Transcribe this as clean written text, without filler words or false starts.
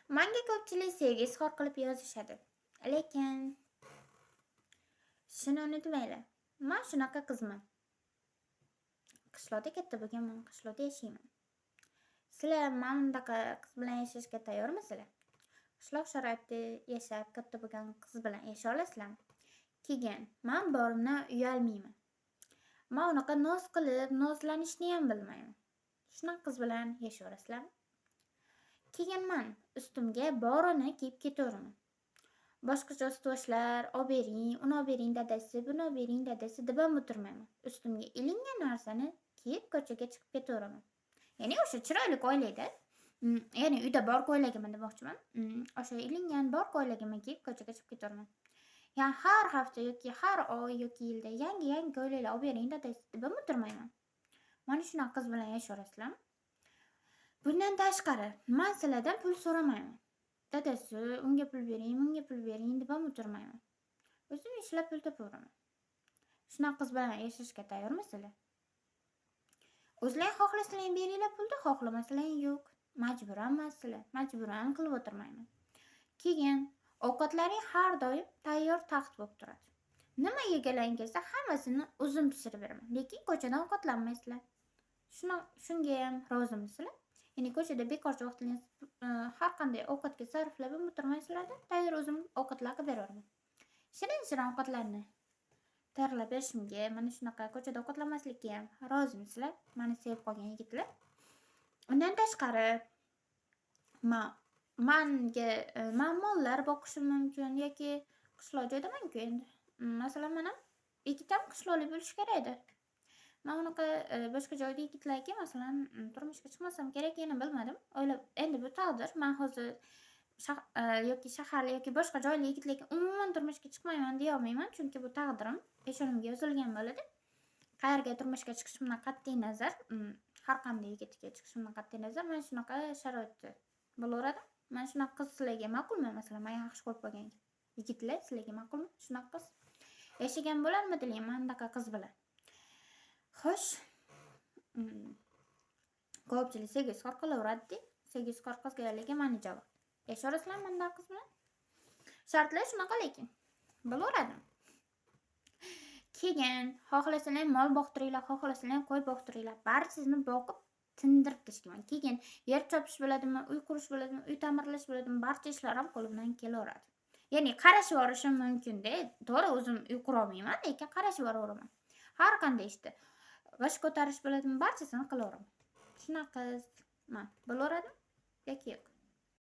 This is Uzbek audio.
Menga ko'pchilik sevgi izhor qilib yozishadi. Lekin shuni unutmanglar. Men shunaqa qizman. Qishloqda katta bo'lganman, qishloqda yashayman. Sizlar men bunaqa qiz bilan yashashga tayyormisizlar? Qishloq sharoitida yashab katta bo'lgan qiz bilan yashay olasizlarmi? Keyin men borimdan uyalmayman. Men unaqa noz qilib, nozlanishni ham bilmayman. Shunaqa qiz bilan yashay olasizlarmi? Keyin men ustimga borini kiyib ketaveraman. Boshqacha ust-boshlar olib bering, uni olib bering dadasi, buni olib bering dadasi deb ham o'tirmayman. Ustimga ilingan narsani kiyib ko'chaga chiqib ketaveraman. Ya'ni o'sha chiroyli ko'ylakda, ya'ni uyda bor ko'ylagimni demoqchiman. O'sha ilingan bor ko'ylagimni kiyib ko'chaga chiqib ketaveraman. Ya'ni har hafta yoki har oy yoki yilda yangi ko'ylaklar olib bering dadasi deb ham o'tirmayman. Mana shunaqa qiz bilan yashay olasizlarmi? Bundan tashqari, men sizlardan pul so'ramayman. Dadasi, unga pul bering, bunga pul bering deb ham o'tirmayman. O'zim ishlab pul topaveraman. Shunaqa qiz bilan yashashga tayyormisizlar? O'zinglar xohlasanglar beringlar pulni, xohlamasanglar yo'q. Majburan emassizlar, majburan qilib o'tirmayman. Keyin ovqatlaring har doim tayyor taxt bo'lib turadi. Nima yegalaring kelsa, hammasini o'zim pishirib beraman. Lekin ko'chadan ovqatlanmaysizlar. Shunga ham rozimisizlar? Ya'ni ko'chada bekorchi vaqtingizni har qanday ovqatga sarflab o'tirmaysizlar-da, tayyor o'zim ovqatlar qilib beraman. Shirin ovqatlarni tayyorlab berishimga, mana shunaqa ko'chada ovqatlanmaslikka ham rozimisizlar? Meni sevib qolgan yigitlar. Undan tashqari, menga mollar boqishim mumkin yoki qishloq joydaman-ku endi. Masalan, mana ikkitam qishloqlik bo'lishi kerak-da. Men unaqa boshqa joyda yigitlarga masalan turmushga chiqmasam kerakligini bilmadim. O'ylab, endi bu taqdir. Men hozir yoki shaharli yoki boshqa joyli yigitlarga umuman turmushga chiqmayman deya olmayman, chunki bu taqdirim peshonamga yozilgan bo'ladi. Qayerga turmushga chiqishimdan qat'iy nazar, har qanday yigitga chiqishimdan qat'iy nazar, men shunaqa sharoitda bo'laveradi. Men shunaqa qiz sizlarga ma'qulmi? Masalan, men yaxshi ko'rib qolgan yigitlar sizlarga ma'qulmi? Shunaqa qiz yashagan bo'larmidinglar men bunaqa qiz bilan? Xo'sh, ko'pchilik sevgi izhor qilaveradi-da. Sevgi izhor qilganlarga meni javob. Yashay olasizlarmi bunday qiz bilan? Shartlar shunaqa lekin. Bo'laveradi. Keyin xohlasanglar mol boqtiringlar, xohlasanglar qo'y boqtiringlar. Barchasini boqib tindirib tashlayman. Keyin yer chopish bo'ladimi, uy qurish bo'ladimi, uy ta'mirlash bo'ladimi, barcha ishlar ham qo'limdan kelaveradi. Ya'ni qarashib borishim mumkin-da. To'g'ri, o'zim uy qura olmayman, lekin qarashib boraveraman. Har qanday ishda g'isht ko'tarish bo'ladimi, barchasini qilaveraman. Shunaqa qiz bo'laveradimi yoki yo'q?